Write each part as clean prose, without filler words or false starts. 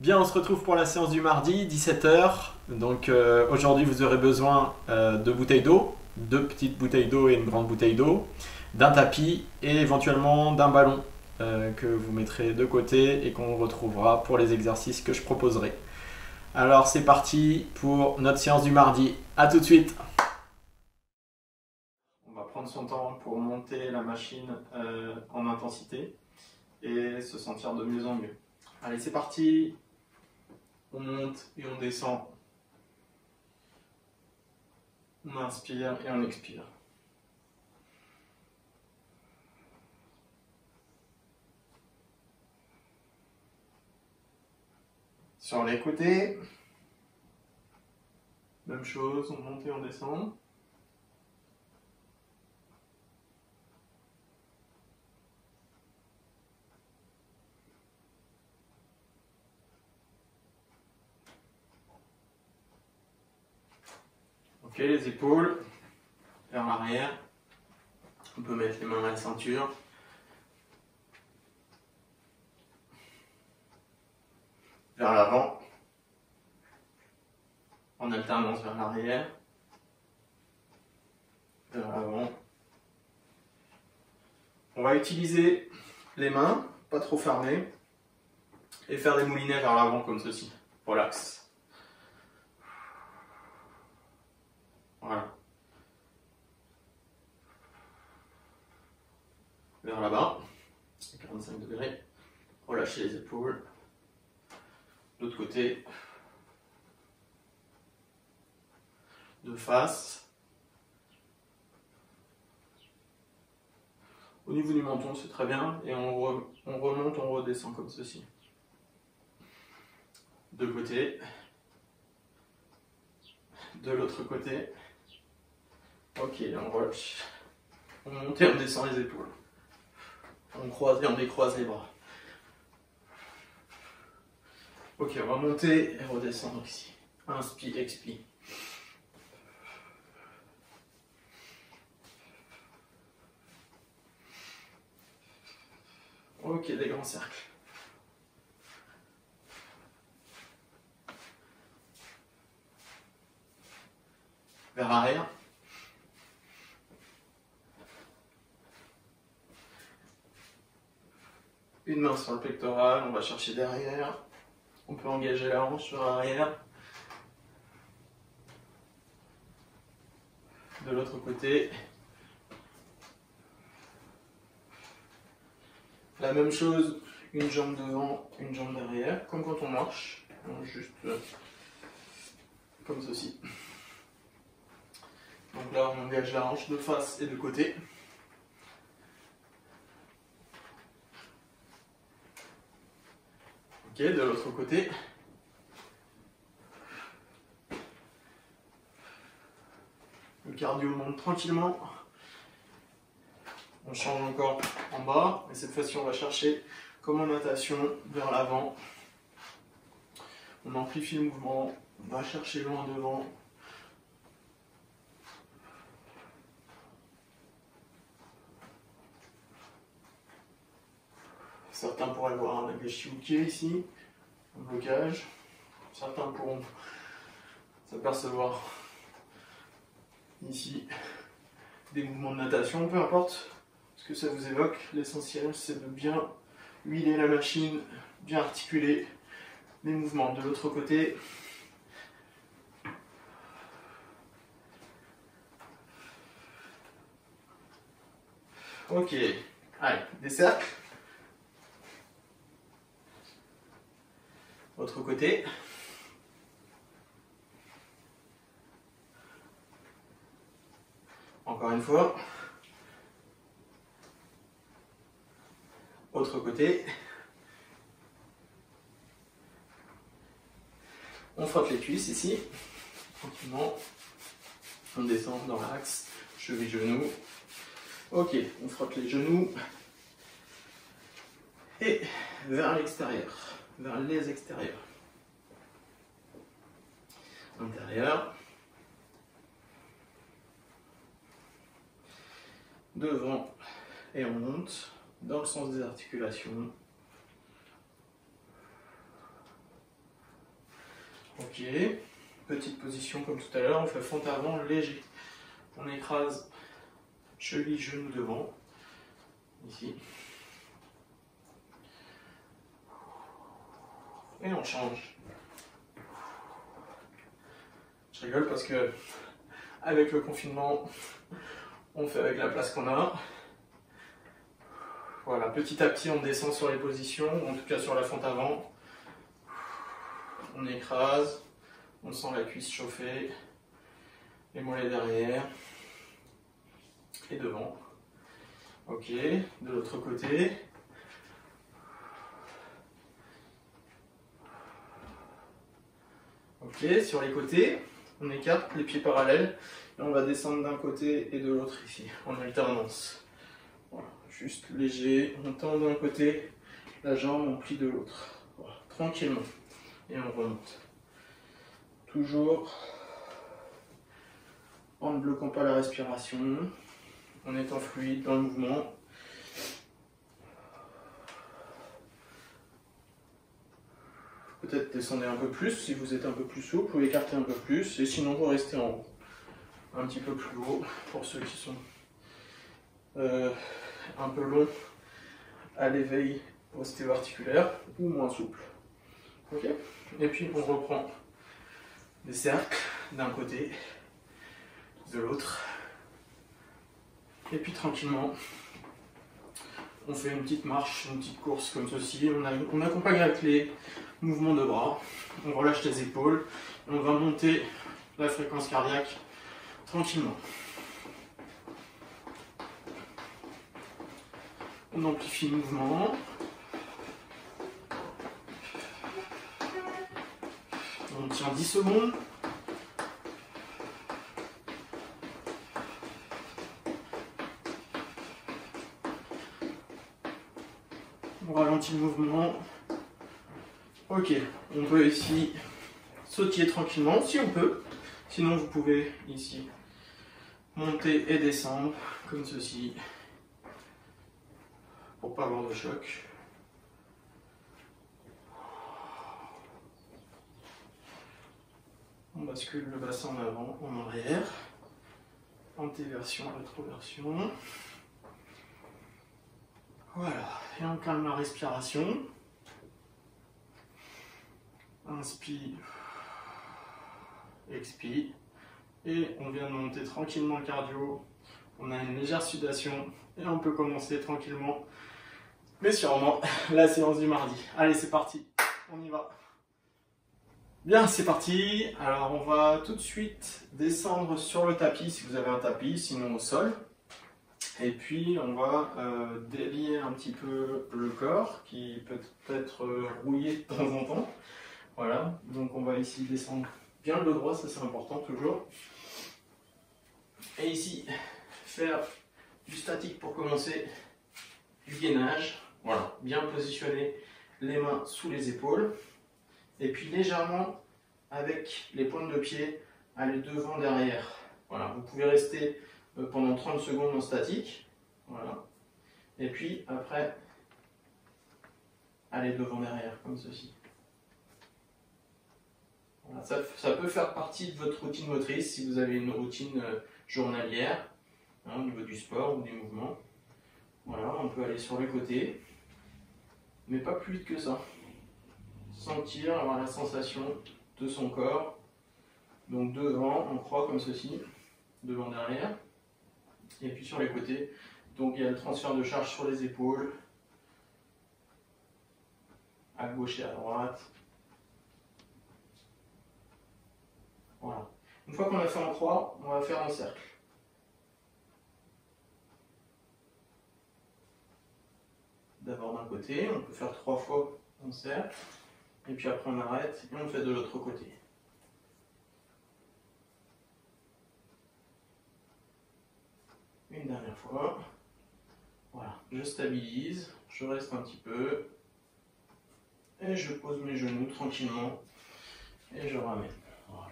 Bien, on se retrouve pour la séance du mardi, 17 heures. Donc aujourd'hui, vous aurez besoin de bouteilles d'eau, 2 petites bouteilles d'eau et une grande bouteille d'eau, d'un tapis et éventuellement d'un ballon que vous mettrez de côté et qu'on retrouvera pour les exercices que je proposerai. Alors c'est parti pour notre séance du mardi. À tout de suite. On va prendre son temps pour monter la machine en intensité et se sentir de mieux en mieux. Allez, c'est parti. On monte et on descend. On inspire et on expire. Sur les côtés, même chose, on monte et on descend. Ok, les épaules vers l'arrière. On peut mettre les mains à la ceinture. Vers l'avant. En alternance vers l'arrière. Vers l'avant. On va utiliser les mains, pas trop fermées, et faire des moulinets vers l'avant comme ceci. Relax. Voilà. Vers là-bas, 45 degrés. Relâchez les épaules. L'autre côté. De face. Au niveau du menton, c'est très bien. Et on remonte, on redescend comme ceci. De côté. De l'autre côté. Ok, on relâche. On monte et on descend les épaules. On croise et on décroise les bras. Ok, on va monter et redescendre ici. Inspire, expire. Ok, des grands cercles. Vers l'arrière. Une main sur le pectoral, on va chercher derrière. On peut engager la hanche sur l'arrière. De l'autre côté. La même chose, une jambe devant, une jambe derrière, comme quand on marche. Juste comme ceci. Donc là, on engage la hanche de face et de côté. Ok, de l'autre côté. Le cardio monte tranquillement. On change encore en bas. Et cette fois-ci, on va chercher, comme en natation, vers l'avant. On amplifie le mouvement. On va chercher loin devant. Certains pourraient voir un Nagashiyuki ici, un blocage. Certains pourront s'apercevoir ici des mouvements de natation, peu importe ce que ça vous évoque. L'essentiel, c'est de bien huiler la machine, bien articuler les mouvements. De l'autre côté, ok, allez, des cercles. Autre côté. Encore une fois. Autre côté. On frotte les cuisses ici. Tranquillement. On descend dans l'axe. Cheville-genou. Ok, on frotte les genoux. Et vers l'extérieur. Vers les extérieurs. Intérieur. Devant et on monte dans le sens des articulations. Ok, petite position comme tout à l'heure, on fait fond avant léger. On écrase cheville, genou devant, ici. Et on change. Je rigole parce que avec le confinement, on fait avec la place qu'on a. Voilà, petit à petit on descend sur les positions, en tout cas sur la fente avant. On écrase, on sent la cuisse chauffer, les mollets derrière et devant. Ok, de l'autre côté. Ok, sur les côtés, on écarte les pieds parallèles et on va descendre d'un côté et de l'autre ici, en alternance. Voilà, juste léger, on tend d'un côté, la jambe, on plie de l'autre. Voilà, tranquillement. Et on remonte. Toujours en ne bloquant pas la respiration, en étant fluide dans le mouvement. Peut-être descendez un peu plus, si vous êtes un peu plus souple, vous écartez un peu plus, et sinon vous restez en haut. Un petit peu plus haut, pour ceux qui sont un peu longs à l'éveil ostéo-articulaire, ou moins souple. Ok. Et puis on reprend des cercles d'un côté, de l'autre. Et puis tranquillement, on fait une petite marche, une petite course comme ceci. On accompagne avec les mouvements de bras. On relâche les épaules. Et on va monter la fréquence cardiaque tranquillement. On amplifie le mouvement. On tient 10 secondes. On ralentit le mouvement. Ok, on peut ici sautiller tranquillement, si on peut. Sinon, vous pouvez ici monter et descendre, comme ceci, pour pas avoir de choc. On bascule le bassin en avant, en arrière. Antéversion, rétroversion. Voilà, et on calme la respiration. Inspire, expire. Et on vient de monter tranquillement le cardio. On a une légère sudation et on peut commencer tranquillement, mais sûrement, la séance du mardi. Allez, c'est parti, on y va. Bien, c'est parti. Alors, on va tout de suite descendre sur le tapis si vous avez un tapis, sinon au sol. Et puis, on va délier un petit peu le corps qui peut être rouillé de temps en temps. Voilà, donc on va ici descendre bien le dos droit, ça c'est important toujours. Et ici, faire du statique pour commencer, du gainage. Voilà, bien positionner les mains sous les épaules. Et puis légèrement, avec les pointes de pied, aller devant, derrière. Voilà, vous pouvez rester pendant 30 secondes en statique. Voilà. Et puis après, aller devant, derrière, comme ceci. Voilà, ça peut faire partie de votre routine motrice si vous avez une routine journalière, hein, au niveau du sport ou des mouvements. Voilà, on peut aller sur les côtés, mais pas plus vite que ça. Sentir, avoir la sensation de son corps. Donc devant, on croit comme ceci, devant, derrière. Et puis sur les côtés, donc il y a le transfert de charge sur les épaules, à gauche et à droite. Voilà. Une fois qu'on a fait en croix, on va faire en cercle. D'abord d'un côté, on peut faire 3 fois en cercle, et puis après on arrête et on fait de l'autre côté. Une dernière fois. Voilà, je stabilise, je reste un petit peu, et je pose mes genoux tranquillement, et je ramène. Voilà.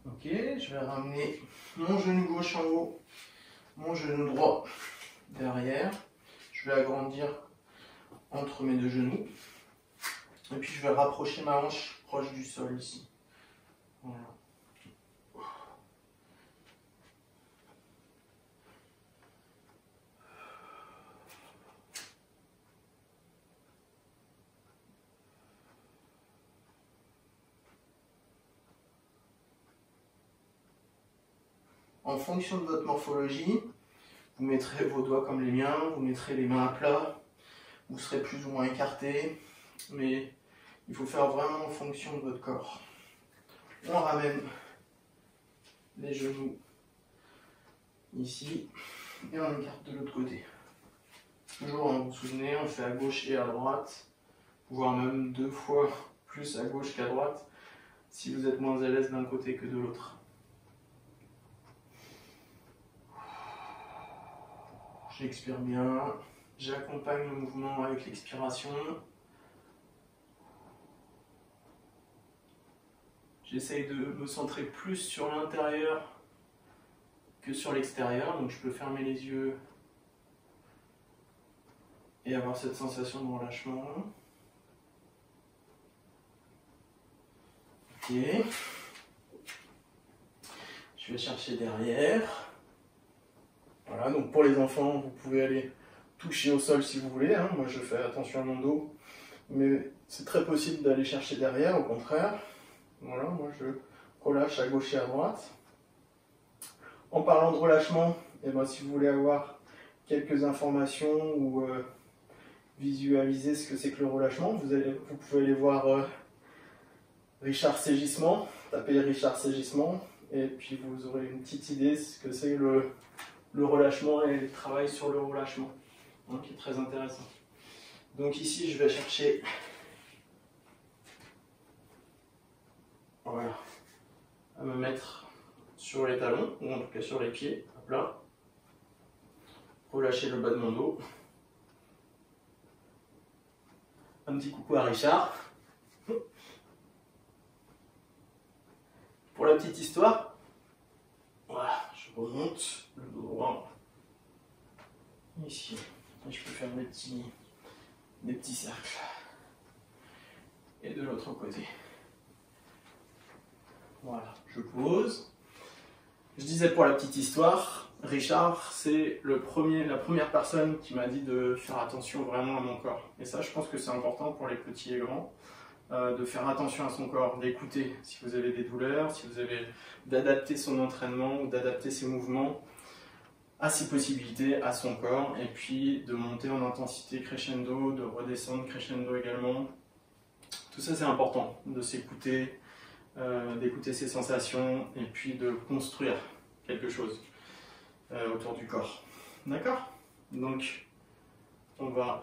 Ok, je vais ramener mon genou gauche en haut, mon genou droit derrière. Je vais agrandir entre mes deux genoux. Et puis je vais rapprocher ma hanche proche du sol ici. Voilà. En fonction de votre morphologie, vous mettrez vos doigts comme les miens, vous mettrez les mains à plat, vous serez plus ou moins écarté, mais il faut faire vraiment en fonction de votre corps. On ramène les genoux ici et on écarte de l'autre côté. Toujours, vous vous souvenez, on fait à gauche et à droite, voire même 2 fois plus à gauche qu'à droite, si vous êtes moins à l'aise d'un côté que de l'autre. J'expire bien, j'accompagne le mouvement avec l'expiration. J'essaye de me centrer plus sur l'intérieur que sur l'extérieur, donc je peux fermer les yeux et avoir cette sensation de relâchement. Ok. Je vais chercher derrière. Voilà, donc pour les enfants, vous pouvez aller toucher au sol si vous voulez, hein. Moi je fais attention à mon dos, mais c'est très possible d'aller chercher derrière, au contraire. Voilà, moi je relâche à gauche et à droite. En parlant de relâchement, et ben, si vous voulez avoir quelques informations ou visualiser ce que c'est que le relâchement, vous pouvez aller voir Richard Ségissement, tapez Richard Ségissement, et puis vous aurez une petite idée de ce que c'est le relâchement et le travail sur le relâchement, hein, qui est très intéressant. Donc ici, je vais chercher, voilà, à me mettre sur les talons, ou en tout cas sur les pieds, hop là. Relâcher le bas de mon dos. Un petit coucou à Richard. Pour la petite histoire, voilà, je remonte le dos droit ici. Et je peux faire des petits cercles. Et de l'autre côté. Voilà, je pose. Je disais pour la petite histoire, Richard, c'est la première personne qui m'a dit de faire attention vraiment à mon corps. Et ça, je pense que c'est important pour les petits et grands, de faire attention à son corps, d'écouter si vous avez des douleurs, si vous avez d'adapter son entraînement ou d'adapter ses mouvements à ses possibilités, à son corps, et puis de monter en intensité crescendo, de redescendre crescendo également. Tout ça, c'est important, de s'écouter, d'écouter ses sensations, et puis de construire quelque chose autour du corps. D'accord? Donc, on va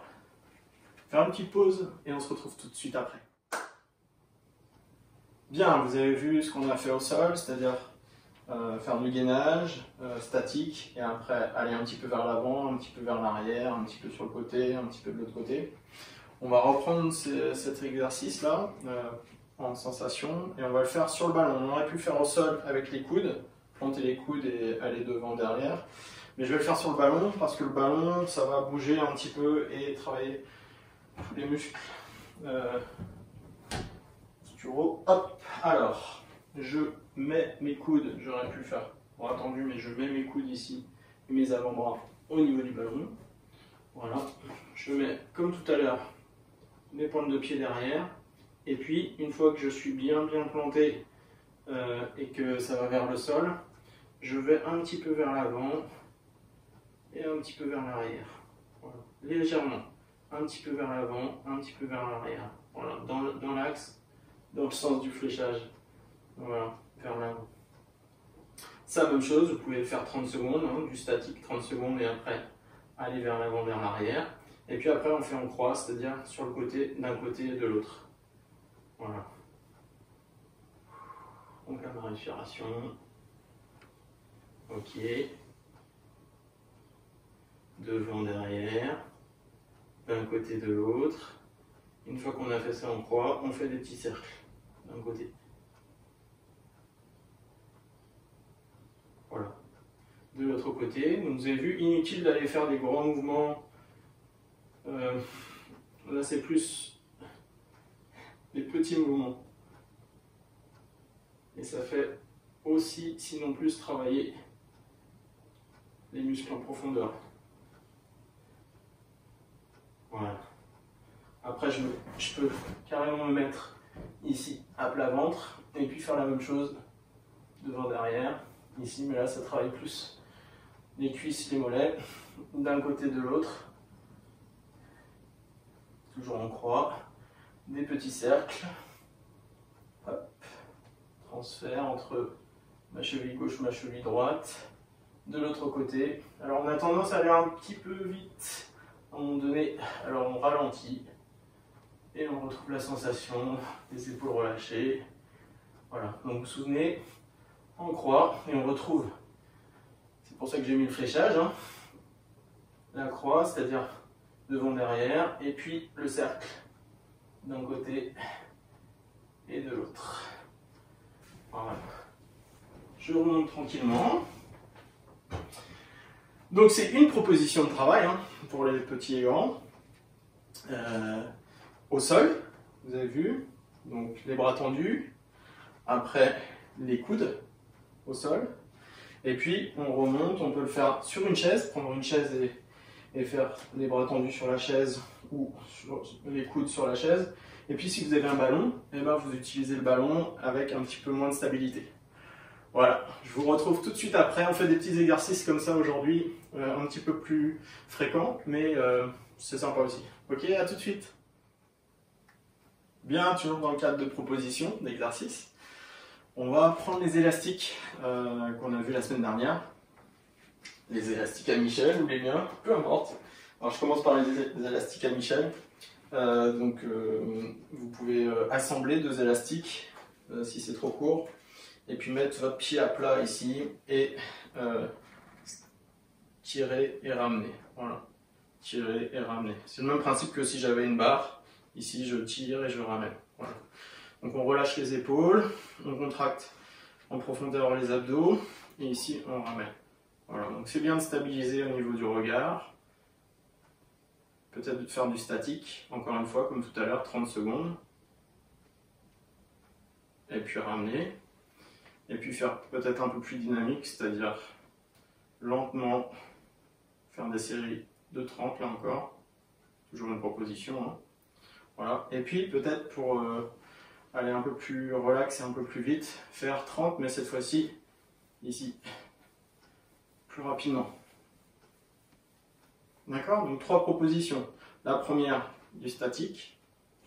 faire une petite pause, et on se retrouve tout de suite après. Bien, vous avez vu ce qu'on a fait au sol, c'est-à-dire faire du gainage statique et après aller un petit peu vers l'avant, un petit peu vers l'arrière, un petit peu sur le côté, un petit peu de l'autre côté. On va reprendre cet exercice-là en sensation et on va le faire sur le ballon. On aurait pu le faire au sol avec les coudes, planter les coudes et aller devant, derrière. Mais je vais le faire sur le ballon parce que le ballon, ça va bouger un petit peu et travailler tous les muscles. Hop, alors, je mets mes coudes, j'aurais pu le faire bon, attendu, mais je mets mes coudes ici et mes avant-bras au niveau du ballon. Voilà, je mets comme tout à l'heure mes pointes de pied derrière. Et puis, une fois que je suis bien planté et que ça va vers le sol, je vais un petit peu vers l'avant et un petit peu vers l'arrière. Voilà. Légèrement, un petit peu vers l'avant, un petit peu vers l'arrière. Voilà, dans l'axe. Dans le sens du fléchage, voilà, vers l'avant. Ça, même chose, vous pouvez le faire 30 secondes, hein, du statique 30 secondes et après aller vers l'avant, vers l'arrière. Et puis après on fait en croix, c'est-à-dire sur le côté, d'un côté et de l'autre. Voilà. On calme la respiration. Ok. Devant, derrière, d'un côté, de l'autre. Une fois qu'on a fait ça en croix, on fait des petits cercles. D'un côté. Voilà. De l'autre côté. Donc vous avez vu, inutile d'aller faire des grands mouvements. Là c'est plus des petits mouvements. Et ça fait aussi, sinon plus, travailler les muscles en profondeur. Voilà. Après, je peux carrément me mettre ici à plat ventre et puis faire la même chose devant derrière. Ici, mais là, ça travaille plus les cuisses, les mollets, d'un côté de l'autre. Toujours en croix. Des petits cercles. Hop. Transfert entre ma cheville gauche, ma cheville droite. De l'autre côté. Alors, on a tendance à aller un petit peu vite à un moment donné. Alors, on ralentit. Et on retrouve la sensation des épaules relâchées. Voilà, donc vous vous souvenez, en croix, et on retrouve, c'est pour ça que j'ai mis le fléchage, hein, la croix, c'est-à-dire devant, derrière, et puis le cercle d'un côté et de l'autre. Voilà. Je remonte tranquillement. Donc c'est une proposition de travail hein, pour les petits et grands. Au sol, vous avez vu, donc les bras tendus, après les coudes au sol, et puis on remonte, on peut le faire sur une chaise, prendre une chaise et faire les bras tendus sur la chaise ou sur les coudes sur la chaise, et puis si vous avez un ballon, eh ben vous utilisez le ballon avec un petit peu moins de stabilité. Voilà, je vous retrouve tout de suite après, on fait des petits exercices comme ça aujourd'hui, un petit peu plus fréquents, mais c'est sympa aussi. Ok, à tout de suite. Bien, toujours dans le cadre de propositions, d'exercices. On va prendre les élastiques qu'on a vu la semaine dernière. Les élastiques à Michel ou les miens, peu importe. Alors je commence par les élastiques à Michel. Vous pouvez assembler 2 élastiques si c'est trop court. Et puis mettre votre pied à plat ici et tirer et ramener. Voilà, tirer et ramener. C'est le même principe que si j'avais une barre. Ici, je tire et je ramène. Voilà. Donc on relâche les épaules, on contracte en profondeur les abdos, et ici on ramène. Voilà. Donc c'est bien de stabiliser au niveau du regard. Peut-être de faire du statique, encore une fois, comme tout à l'heure, 30 secondes. Et puis ramener. Et puis faire peut-être un peu plus dynamique, c'est-à-dire lentement faire des séries de 30 là encore. Toujours une proposition. Hein. Voilà. Et puis peut-être pour aller un peu plus relax et un peu plus vite, faire 30 mais cette fois-ci ici, plus rapidement. D'accord? Donc 3 propositions. La première du statique,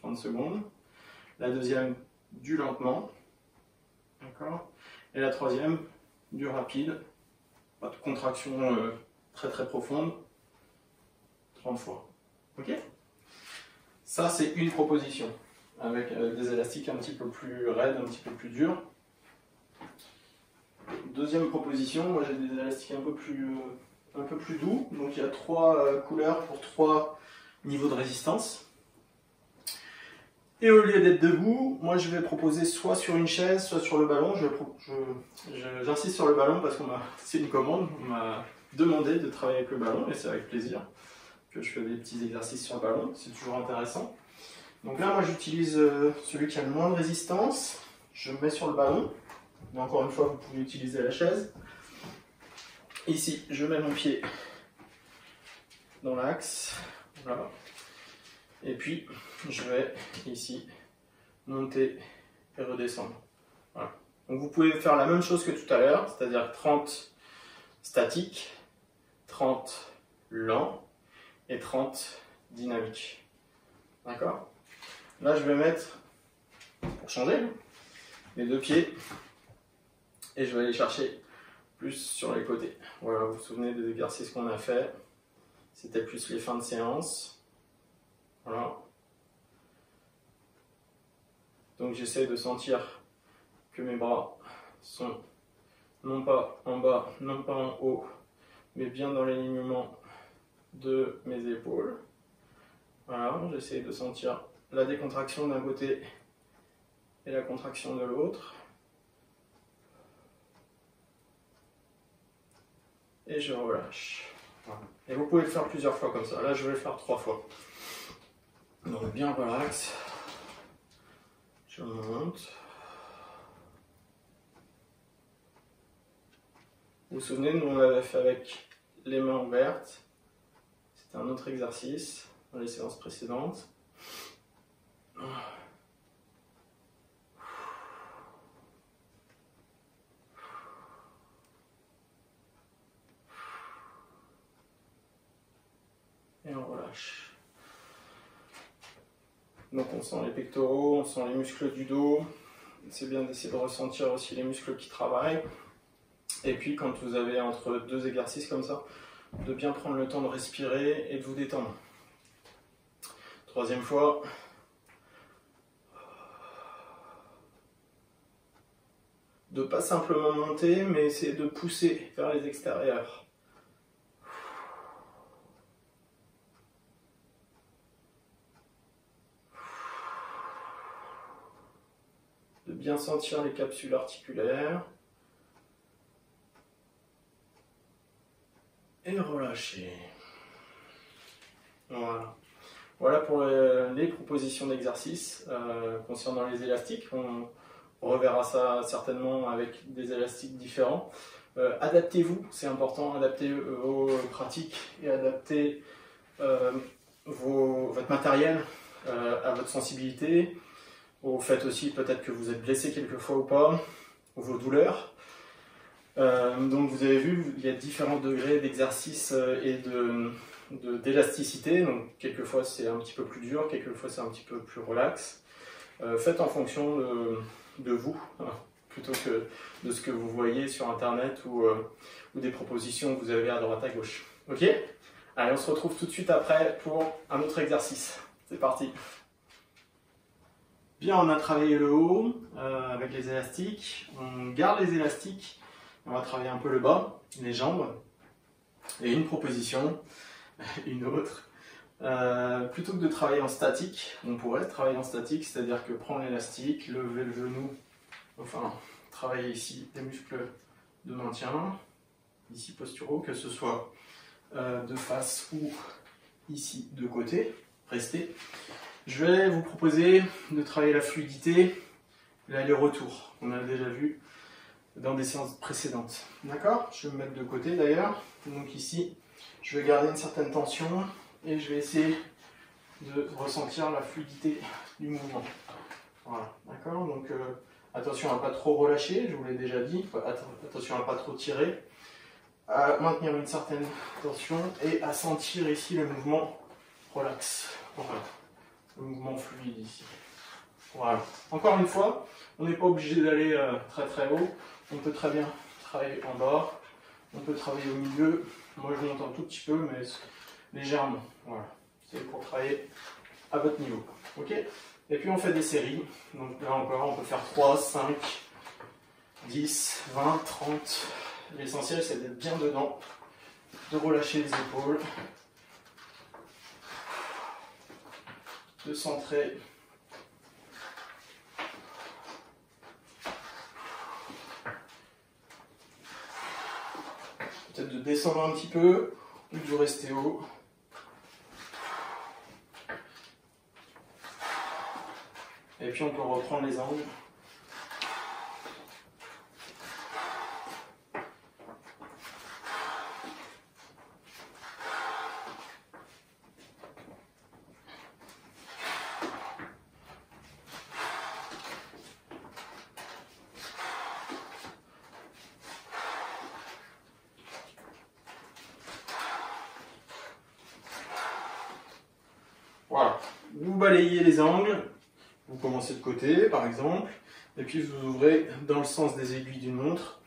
30 secondes. La deuxième du lentement. D'accord? Et la troisième du rapide. Pas de contraction très très profonde. 30 fois. Ok? Ça, c'est une proposition, avec des élastiques un petit peu plus raides, un petit peu plus durs. Deuxième proposition, moi j'ai des élastiques un peu plus doux, donc il y a 3 couleurs pour 3 niveaux de résistance. Et au lieu d'être debout, moi je vais proposer soit sur une chaise, soit sur le ballon. J'insiste sur le ballon parce que c'est une commande, on m'a demandé de travailler avec le ballon et c'est avec plaisir que je fais des petits exercices sur le ballon, c'est toujours intéressant. Donc là, moi j'utilise celui qui a le moins de résistance, je me mets sur le ballon, mais encore une fois, vous pouvez utiliser la chaise. Ici, je mets mon pied dans l'axe, voilà. Et puis, je vais ici monter et redescendre. Voilà. Donc vous pouvez faire la même chose que tout à l'heure, c'est-à-dire 30 statique, 30 lent, et 30 dynamique. D'accord? Là, je vais mettre, pour changer, les 2 pieds et je vais aller chercher plus sur les côtés. Voilà, vous vous souvenez des exercices qu'on a fait. C'était plus les fins de séance. Voilà. Donc j'essaie de sentir que mes bras sont non pas en bas, non pas en haut, mais bien dans l'alignement de mes épaules. Voilà, j'essaie de sentir la décontraction d'un côté et la contraction de l'autre. et je relâche. Voilà. Et vous pouvez le faire plusieurs fois comme ça. Là, je vais le faire 3 fois. Donc bien relax. Je monte. Vous vous souvenez, nous on l'avait fait avec les mains ouvertes. C'était un autre exercice dans les séances précédentes. Et on relâche. Donc on sent les pectoraux, on sent les muscles du dos. C'est bien d'essayer de ressentir aussi les muscles qui travaillent. Et puis quand vous avez entre 2 exercices comme ça, de bien prendre le temps de respirer et de vous détendre. 3e fois. De pas simplement monter, mais essayer de pousser vers les extérieurs. De bien sentir les capsules articulaires. Et relâcher. Voilà. Voilà pour les propositions d'exercice concernant les élastiques. On reverra ça certainement avec des élastiques différents. Adaptez-vous, c'est important, adaptez vos pratiques et adaptez votre matériel à votre sensibilité, au fait aussi peut-être que vous êtes blessé quelquefois ou pas, ou vos douleurs. Donc vous avez vu, il y a différents degrés d'exercice et d'élasticité. Donc quelquefois c'est un petit peu plus dur, quelquefois c'est un petit peu plus relax. Faites en fonction de vous, plutôt que de ce que vous voyez sur internet ou des propositions que vous avez à droite à gauche. Ok? Allez, on se retrouve tout de suite après pour un autre exercice. C'est parti! Bien, on a travaillé le haut avec les élastiques. On garde les élastiques. On va travailler un peu le bas, les jambes. Et une proposition, une autre. Plutôt que de travailler en statique, on pourrait travailler en statique, c'est-à-dire que prendre l'élastique, lever le genou, enfin travailler ici les muscles de maintien, ici posturaux, que ce soit de face ou ici de côté, restez. Je vais vous proposer de travailler la fluidité, l'aller-retour, on a déjà vu dans des séances précédentes. D'accord? Je vais me mettre de côté d'ailleurs. Donc ici, je vais garder une certaine tension et je vais essayer de ressentir la fluidité du mouvement. Voilà, d'accord? Donc attention à ne pas trop relâcher, je vous l'ai déjà dit. Attention à ne pas trop tirer, à maintenir une certaine tension et à sentir ici le mouvement relax. Voilà. Le mouvement fluide ici. Voilà. Encore une fois, on n'est pas obligé d'aller très très haut. On peut très bien travailler en bas. On peut travailler au milieu. Moi je monte un tout petit peu, mais légèrement. Voilà. C'est pour travailler à votre niveau. Ok? Et puis on fait des séries. Donc là encore, on peut faire 3, 5, 10, 20, 30. L'essentiel c'est d'être bien dedans, de relâcher les épaules, de centrer. Peut-être de descendre un petit peu ou de rester haut. Et puis on peut reprendre les angles. Voilà, vous balayez les angles, vous commencez de côté par exemple, et puis vous ouvrez dans le sens des aiguilles d'une montre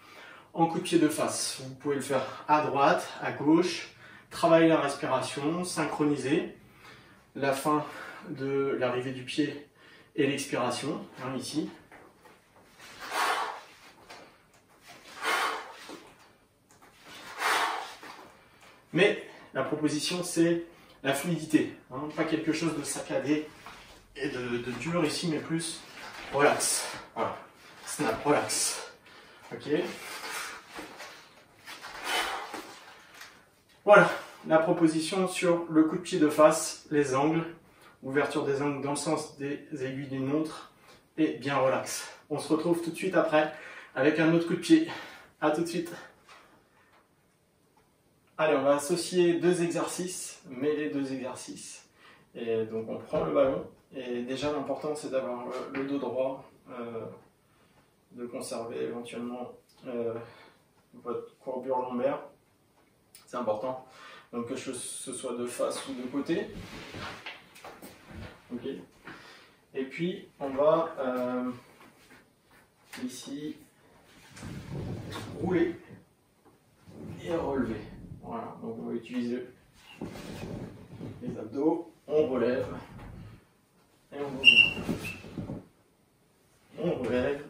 en coup de pied de face. Vous pouvez le faire à droite, à gauche, travailler la respiration, synchroniser la fin de l'arrivée du pied et l'expiration, hein, ici. Mais la proposition c'est la fluidité, hein, pas quelque chose de saccadé et de dur ici, mais plus relax. Voilà, snap, relax. Ok. Voilà, la proposition sur le coup de pied de face, les angles, ouverture des angles dans le sens des aiguilles d'une montre et bien relax. On se retrouve tout de suite après avec un autre coup de pied. A tout de suite. Allez, on va associer deux exercices, mêler deux exercices. Et donc on prend le ballon et déjà l'important c'est d'avoir le dos droit, de conserver éventuellement votre courbure lombaire. C'est important. Donc que ce soit de face ou de côté. Ok. Et puis on va ici rouler et relever. Voilà, donc on va utiliser les abdos, on relève et on revient. On relève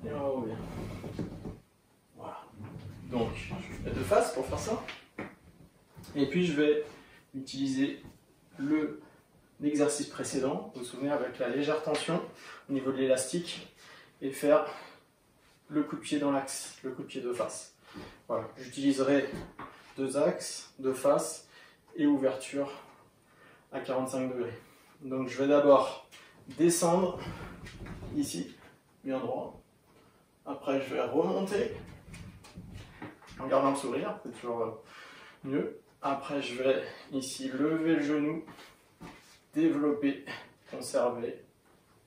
et on revient. Voilà. Donc je vais de face pour faire ça. Et puis je vais utiliser l'exercice précédent, vous vous souvenez, avec la légère tension au niveau de l'élastique, et faire le coup de pied dans l'axe, le coup de pied de face. Voilà, j'utiliserai deux axes, de face et ouverture à 45 degrés. Donc je vais d'abord descendre ici, bien droit. Après je vais remonter en gardant le sourire, c'est toujours mieux. Après je vais ici lever le genou, développer, conserver,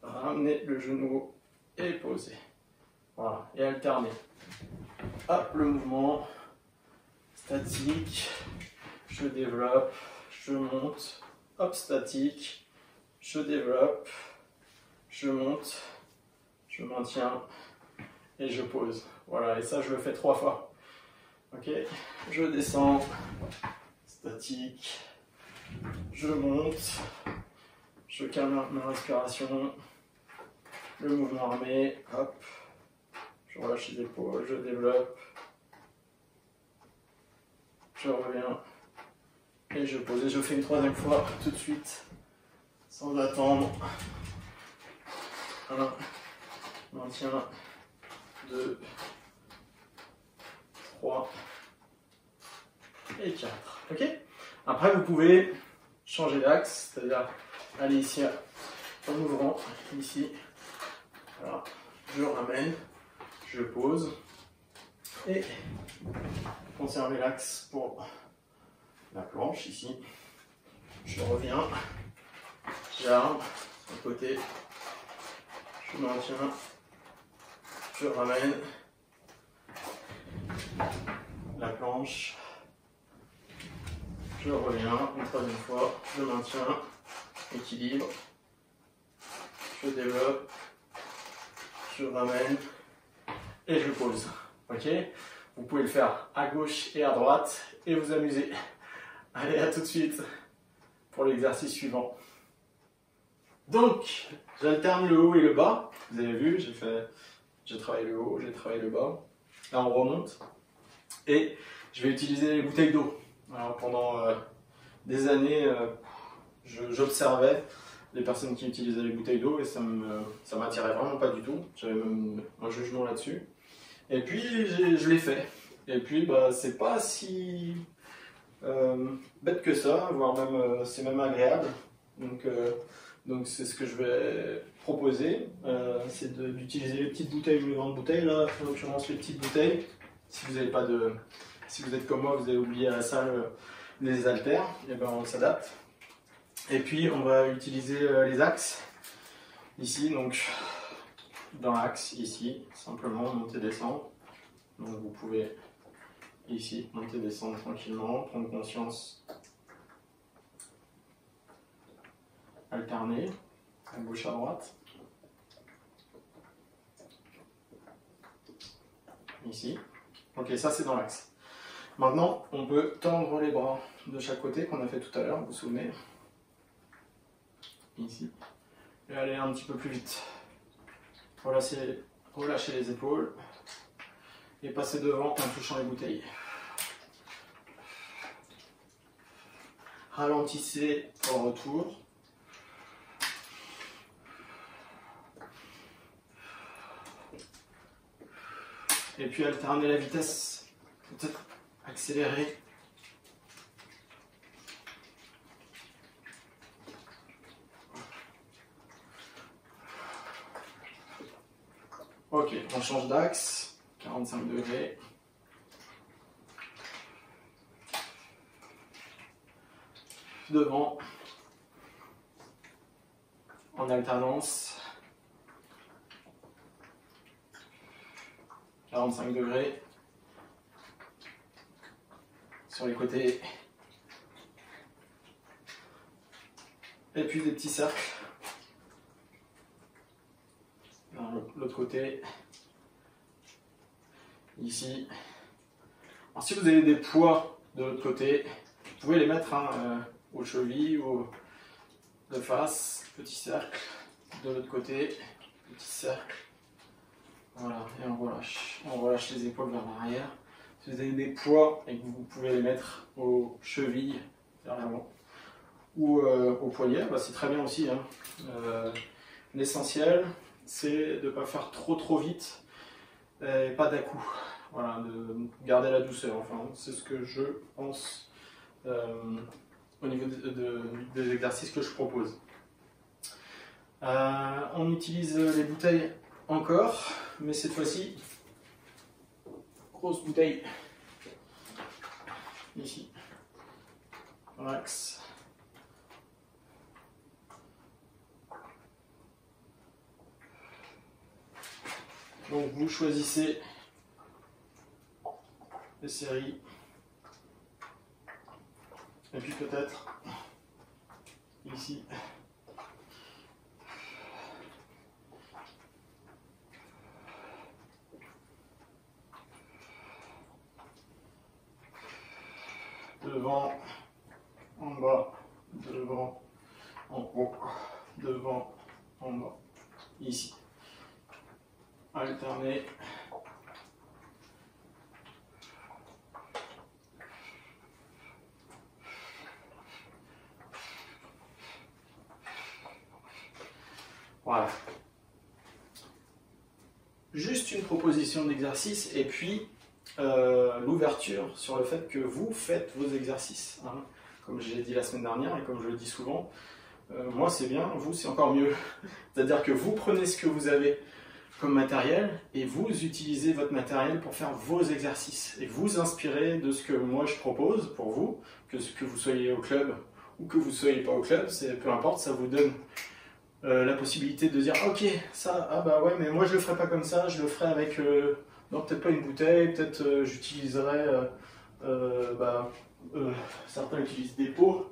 ramener le genou haut et poser. Voilà, et alterner. Hop, le mouvement statique, je développe, je monte, hop, statique, je développe, je monte, je maintiens et je pose. Voilà, et ça je le fais 3 fois. Ok, je descends, statique, je monte, je calme ma respiration, le mouvement armé, hop, je relâche les épaules, je développe, je reviens et je pose. Et je fais une 3e fois tout de suite, sans attendre. 1, maintien, 2, 3 et 4. Ok. Après, vous pouvez changer d'axe, c'est-à-dire aller ici en ouvrant, ici. Voilà. Je ramène, je pose et conserver l'axe pour la planche ici. Je reviens, j'arme à côté, je maintiens, je ramène la planche, je reviens une 3e fois, je maintiens, équilibre, je développe, je ramène et je pose. Ok, vous pouvez le faire à gauche et à droite et vous amuser. Allez, à tout de suite pour l'exercice suivant. Donc, j'alterne le haut et le bas. Vous avez vu, j'ai travaillé le haut, j'ai travaillé le bas. Là, on remonte. Et je vais utiliser les bouteilles d'eau. Alors, pendant des années, j'observais les personnes qui utilisaient les bouteilles d'eau et ça m'attirait vraiment pas du tout. J'avais même un jugement là-dessus. Et puis, je l'ai fait. Et puis, bah, c'est pas si bête que ça, voire même c'est même agréable. Donc c'est ce que je vais proposer, c'est d'utiliser les petites bouteilles ou les grandes bouteilles. Là, en l'occurrence les petites bouteilles. Si vous êtes comme moi, vous avez oublié à la salle les haltères, et ben on s'adapte. Et puis on va utiliser les axes ici, donc dans l'axe ici, simplement monter descendre. Donc vous pouvez ici monter descendre tranquillement, prendre conscience, alterner à gauche à droite. Ici. Ok, ça c'est dans l'axe. Maintenant, on peut tendre les bras de chaque côté qu'on a fait tout à l'heure, vous vous souvenez. Ici. Et aller un petit peu plus vite. Relâchez les épaules. Et passer devant en touchant les bouteilles. Ralentissez au retour. Et puis alterner la vitesse. Peut-être accélérer Ok, on change d'axe, 45 degrés. Devant, en alternance, 45 degrés. Sur les côtés. Et puis des petits cercles. L'autre côté. Ici. Alors, si vous avez des poids de l'autre côté, vous pouvez les mettre aux chevilles ou de face. Petit cercle. De l'autre côté. Petit cercle. Voilà. Et on relâche. On relâche les épaules vers l'arrière. Si vous avez des poids et que vous pouvez les mettre aux chevilles vers l'avant ou au poignet, bah c'est très bien aussi. Hein. L'essentiel, c'est de ne pas faire trop vite et pas d'à-coup. Voilà, de garder la douceur. Enfin, c'est ce que je pense au niveau des exercices que je propose. On utilise les bouteilles encore, mais cette fois-ci, grosse bouteille. Ici. Relax. Donc vous choisissez les séries. Et puis peut-être ici. Devant, en bas, devant, en haut, devant, en bas, ici. Alterner. Voilà. Juste une proposition d'exercice et puis l'ouverture sur le fait que vous faites vos exercices. Hein. Comme je l'ai dit la semaine dernière et comme je le dis souvent, moi c'est bien, vous c'est encore mieux. C'est-à-dire que vous prenez ce que vous avez comme matériel et vous utilisez votre matériel pour faire vos exercices et vous inspirez de ce que moi je propose pour vous, que vous soyez au club ou que vous ne soyez pas au club, peu importe, ça vous donne la possibilité de dire ok, ça, ah bah ouais, mais moi je le ferai pas comme ça, je le ferai avec, non peut-être pas une bouteille, peut-être j'utiliserai, certains utilisent des pots,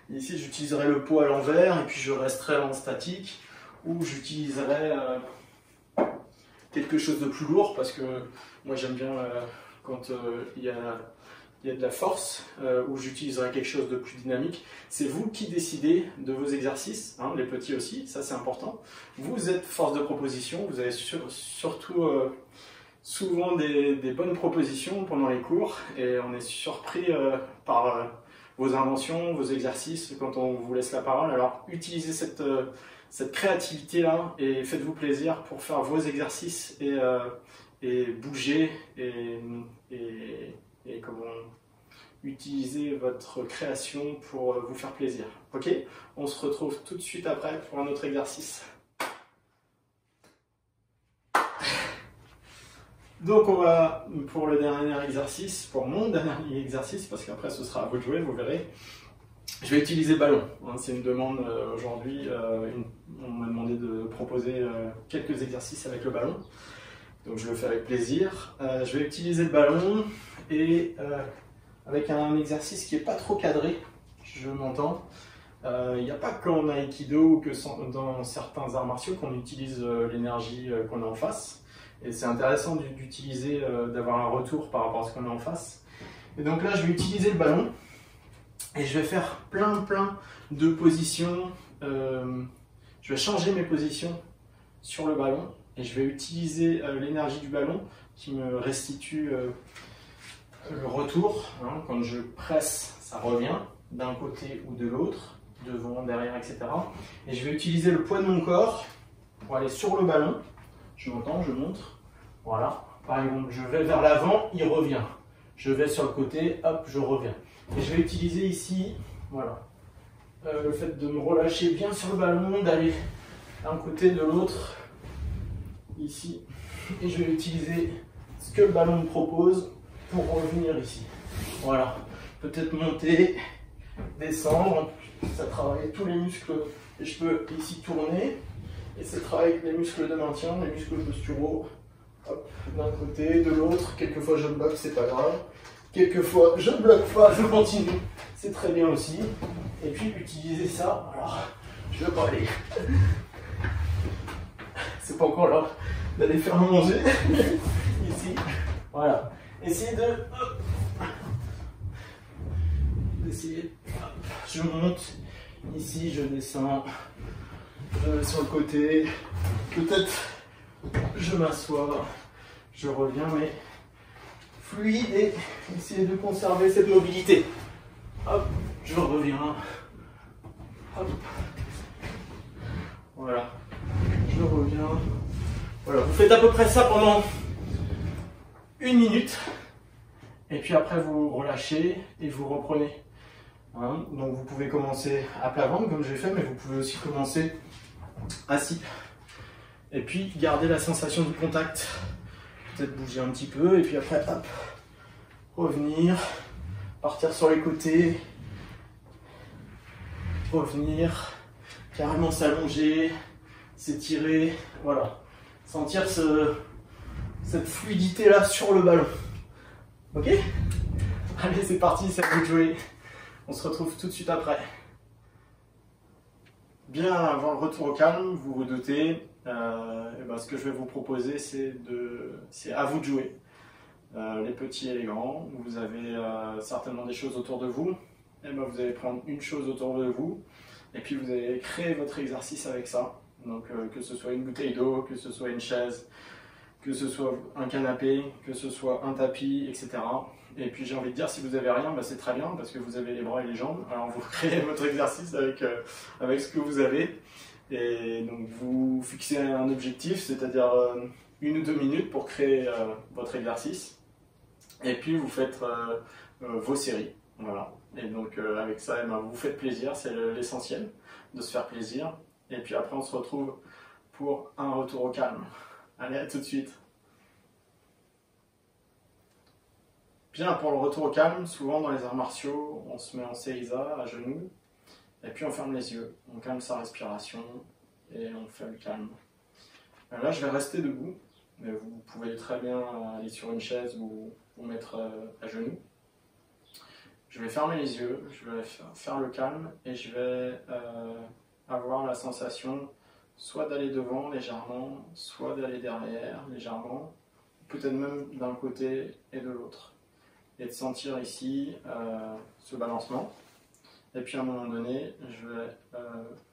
ici j'utiliserai le pot à l'envers et puis je resterai en statique, ou j'utiliserai quelque chose de plus lourd parce que moi j'aime bien quand il y a de la force, ou j'utiliserai quelque chose de plus dynamique. C'est vous qui décidez de vos exercices, hein, les petits aussi, ça c'est important. Vous êtes force de proposition, vous avez surtout souvent des bonnes propositions pendant les cours et on est surpris par vos inventions, vos exercices quand on vous laisse la parole. Alors utilisez cette créativité-là et faites-vous plaisir pour faire vos exercices et bouger et comment utiliser votre création pour vous faire plaisir. Ok? On se retrouve tout de suite après pour un autre exercice. Donc on va pour le dernier exercice, pour mon dernier exercice, parce qu'après ce sera à vous de jouer, vous verrez. Je vais utiliser le ballon. C'est une demande aujourd'hui. On m'a demandé de proposer quelques exercices avec le ballon. Donc je le fais avec plaisir. Je vais utiliser le ballon et avec un exercice qui n'est pas trop cadré, je m'entends. Il n'y a pas qu'en Aikido ou que dans certains arts martiaux qu'on utilise l'énergie qu'on a en face. Et c'est intéressant d'utiliser, d'avoir un retour par rapport à ce qu'on a en face. Et donc là, je vais utiliser le ballon. Et je vais faire plein de positions, je vais changer mes positions sur le ballon et je vais utiliser l'énergie du ballon qui me restitue le retour. Hein, quand je presse, ça revient d'un côté ou de l'autre, devant, derrière, etc. Et je vais utiliser le poids de mon corps pour aller sur le ballon. Je m'entends, je montre. Voilà. Par exemple, je vais vers l'avant, il revient. Je vais sur le côté, hop, je reviens. Et je vais utiliser ici, voilà, le fait de me relâcher bien sur le ballon, d'aller d'un côté, de l'autre, ici. Et je vais utiliser ce que le ballon me propose pour revenir ici. Voilà. Peut-être monter, descendre. Ça travaille tous les muscles. Et je peux ici tourner. Et ça travaille les muscles de maintien, les muscles posturaux. Hop, d'un côté, de l'autre. Quelquefois je bloque, c'est pas grave. Quelquefois je bloque pas, je continue. C'est très bien aussi. Et puis utiliser ça. Alors, je vais pas aller. C'est pas encore l'heure d'aller faire manger. Ici. Voilà. Essayez d'essayer. Je monte. Ici, je descends. Je vais sur le côté. Peut-être je m'assois. Je reviens, mais fluide et essayez de conserver cette mobilité. Hop, je reviens. Hop. Voilà. Je reviens. Voilà, vous faites à peu près ça pendant 1 minute. Et puis après, vous relâchez et vous reprenez. Hein, donc vous pouvez commencer à plat ventre comme j'ai fait, mais vous pouvez aussi commencer assis. Et puis garder la sensation du contact. Peut-être bouger un petit peu et puis après, hop, revenir, partir sur les côtés, revenir, carrément s'allonger, s'étirer, voilà. Sentir cette fluidité là sur le ballon. Ok? Allez, c'est parti, c'est à vous de jouer. On se retrouve tout de suite après. Bien avant le retour au calme, vous vous doutez, ce que je vais vous proposer, c'est à vous de jouer. Les petits et les grands, vous avez certainement des choses autour de vous. Et vous allez prendre une chose autour de vous et puis vous allez créer votre exercice avec ça. Donc que ce soit une bouteille d'eau, que ce soit une chaise, que ce soit un canapé, que ce soit un tapis, etc. Et puis j'ai envie de dire, si vous n'avez rien, c'est très bien parce que vous avez les bras et les jambes. Alors vous créez votre exercice avec ce que vous avez. Et donc vous fixez un objectif, c'est-à-dire 1 ou 2 minutes pour créer votre exercice. Et puis vous faites vos séries. Voilà. Et donc avec ça, vous vous faites plaisir, c'est l'essentiel de se faire plaisir. Et puis après on se retrouve pour un retour au calme. Allez, à tout de suite. Bien, pour le retour au calme, souvent dans les arts martiaux, on se met en seiza, à genoux, et puis on ferme les yeux, on calme sa respiration, et on fait le calme. Là, je vais rester debout, mais vous pouvez très bien aller sur une chaise ou vous mettre à genoux. Je vais fermer les yeux, je vais faire le calme, et je vais avoir la sensation soit d'aller devant légèrement, soit d'aller derrière légèrement, peut-être même d'un côté et de l'autre. Et de sentir ici ce balancement. Et puis à un moment donné, je vais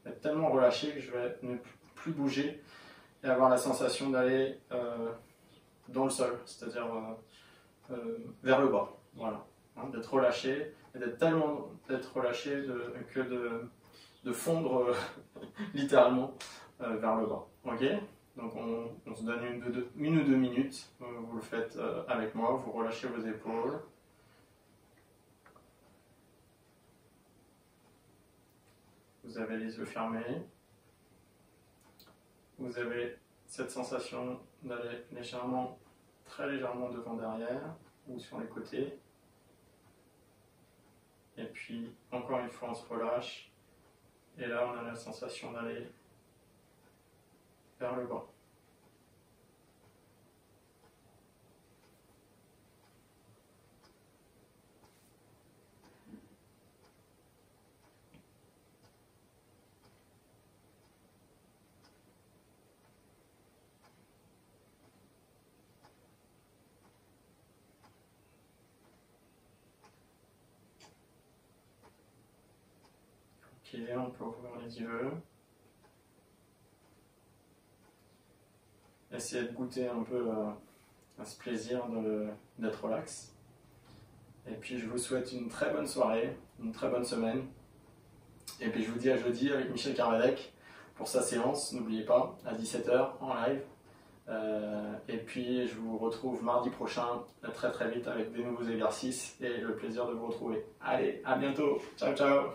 être tellement relâché que je vais ne plus bouger et avoir la sensation d'aller dans le sol, c'est-à-dire vers le bas. Voilà. Hein, d'être relâché et d'être relâché de fondre littéralement vers le bas. Ok? Donc on se donne 1 ou 2 minutes, vous le faites avec moi, vous relâchez vos épaules. Vous avez les yeux fermés. Vous avez cette sensation d'aller légèrement, très légèrement devant derrière ou sur les côtés. Et puis encore une fois on se relâche. Et là on a la sensation d'aller vers le bas. Ok, on peut ouvrir les yeux. Essayez de goûter un peu à ce plaisir d'être relax. Et puis je vous souhaite une très bonne soirée, une très bonne semaine. Et puis je vous dis à jeudi avec Michel Carvedec pour sa séance, n'oubliez pas, à 17 h en live. Et puis je vous retrouve mardi prochain très très vite avec des nouveaux exercices et le plaisir de vous retrouver. Allez, à bientôt, ciao ciao.